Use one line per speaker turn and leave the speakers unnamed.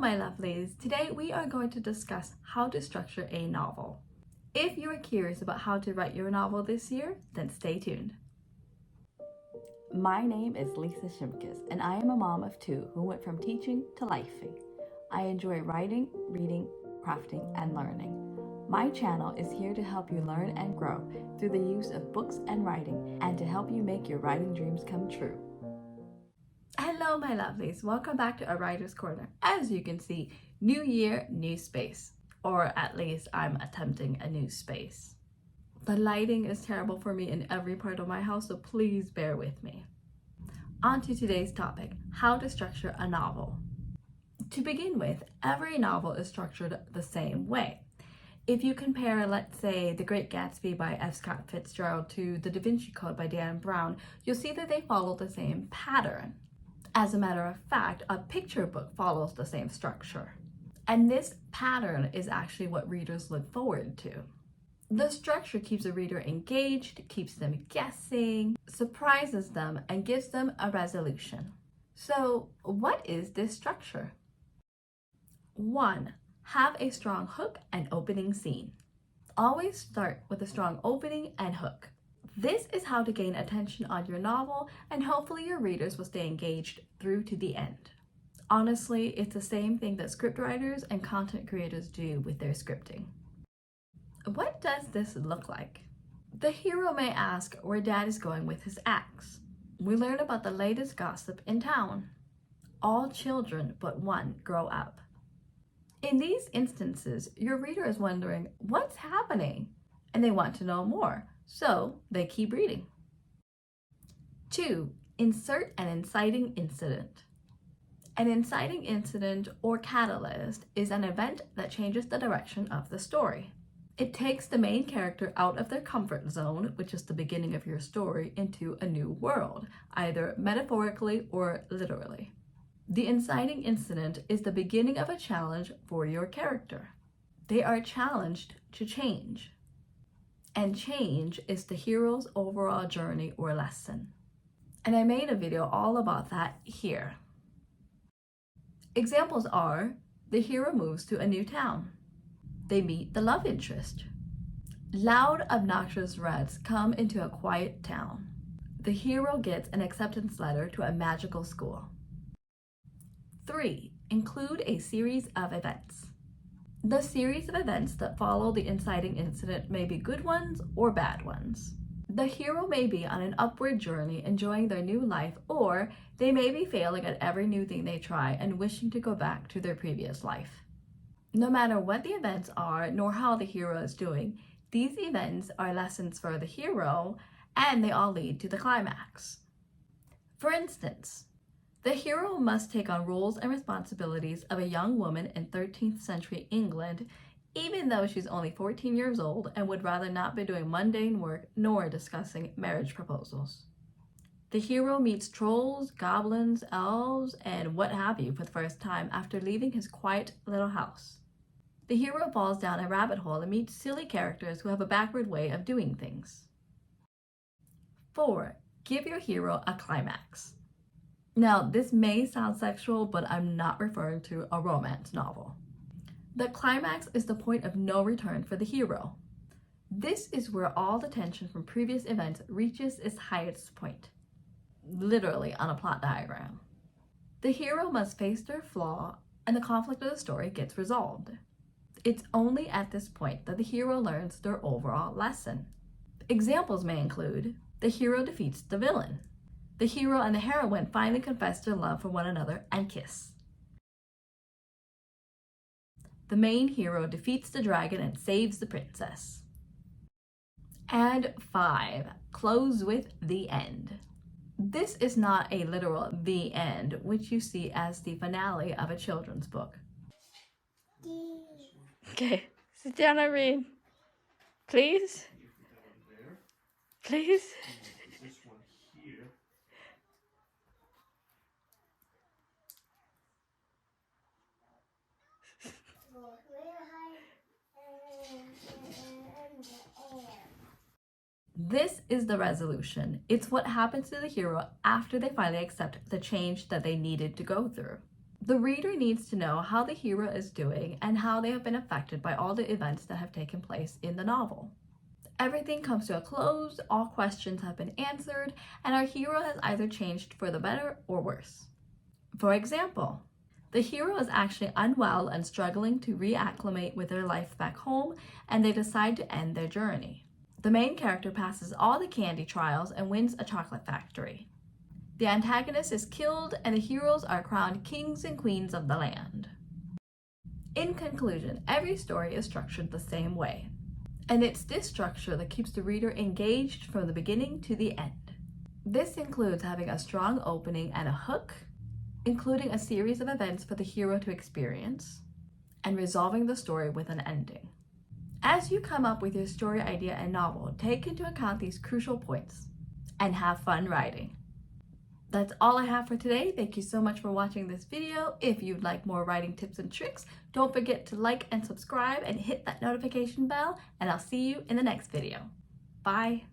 my lovelies. Today we are going to discuss how to structure a novel. If you are curious about how to write your novel this year, then stay tuned. My name is Lysa Shimkus, and I am a mom of two who went from teaching to lifing. I enjoy writing, reading, crafting, and learning. My channel is here to help you learn and grow through the use of books and writing, and to help you make your writing dreams come true. Hello my lovelies, welcome back to aWritersCorner. As you can see, new year, new space. Or at least I'm attempting a new space. The lighting is terrible for me in every part of my house, so please bear with me. On to today's topic, how to structure a novel. To begin with, every novel is structured the same way. If you compare, let's say, The Great Gatsby by F. Scott Fitzgerald to The Da Vinci Code by Dan Brown, you'll see that they follow the same pattern. As a matter of fact, a picture book follows the same structure. And this pattern is actually what readers look forward to. The structure keeps the reader engaged, keeps them guessing, surprises them, and gives them a resolution. So, what is this structure? 1. Have a strong hook and opening scene. Always start with a strong opening and hook. This is how to gain attention on your novel, and hopefully your readers will stay engaged through to the end. Honestly, it's the same thing that scriptwriters and content creators do with their scripting. What does this look like? The hero may ask where Dad is going with his axe. We learn about the latest gossip in town. All children but one grow up. In these instances, your reader is wondering, what's happening? And they want to know more, so they keep reading. 2. Insert an inciting incident. An inciting incident or catalyst is an event that changes the direction of the story. It takes the main character out of their comfort zone, which is the beginning of your story, into a new world, either metaphorically or literally. The inciting incident is the beginning of a challenge for your character. They are challenged to change. And change is the hero's overall journey or lesson. And I made a video all about that here. Examples are, the hero moves to a new town. They meet the love interest. Loud, obnoxious rats come into a quiet town. The hero gets an acceptance letter to a magical school. 3. Include a series of events. The series of events that follow the inciting incident may be good ones or bad ones. The hero may be on an upward journey enjoying their new life, or they may be failing at every new thing they try and wishing to go back to their previous life. No matter what the events are, nor how the hero is doing, these events are lessons for the hero, and they all lead to the climax. For instance, the hero must take on roles and responsibilities of a young woman in 13th century England, even though she's only 14 years old and would rather not be doing mundane work nor discussing marriage proposals. The hero meets trolls, goblins, elves, and what have you for the first time after leaving his quiet little house. The hero falls down a rabbit hole and meets silly characters who have a backward way of doing things. 4. Give your hero a climax. Now, this may sound sexual, but I'm not referring to a romance novel. The climax is the point of no return for the hero. This is where all the tension from previous events reaches its highest point, literally on a plot diagram. The hero must face their flaw, and the conflict of the story gets resolved. It's only at this point that the hero learns their overall lesson. Examples may include, the hero defeats the villain. The hero and the heroine finally confess their love for one another and kiss. The main hero defeats the dragon and saves the princess. And 5. Close with the end. This is not a literal the end, which you see as the finale of a children's book. Okay, sit down and read. Please? Please?
This one here.
This is the resolution. It's what happens to the hero after they finally accept the change that they needed to go through. The reader needs to know how the hero is doing and how they have been affected by all the events that have taken place in the novel. Everything comes to a close, all questions have been answered, and our hero has either changed for the better or worse. For example, the hero is actually unwell and struggling to reacclimate with their life back home, and they decide to end their journey. The main character passes all the candy trials and wins a chocolate factory. The antagonist is killed, and the heroes are crowned kings and queens of the land. In conclusion, every story is structured the same way, and it's this structure that keeps the reader engaged from the beginning to the end. This includes having a strong opening and a hook, including a series of events for the hero to experience, and resolving the story with an ending. As you come up with your story idea and novel, take into account these crucial points and have fun writing. That's all I have for today. Thank you so much for watching this video. If you'd like more writing tips and tricks, don't forget to like and subscribe and hit that notification bell, and I'll see you in the next video. Bye.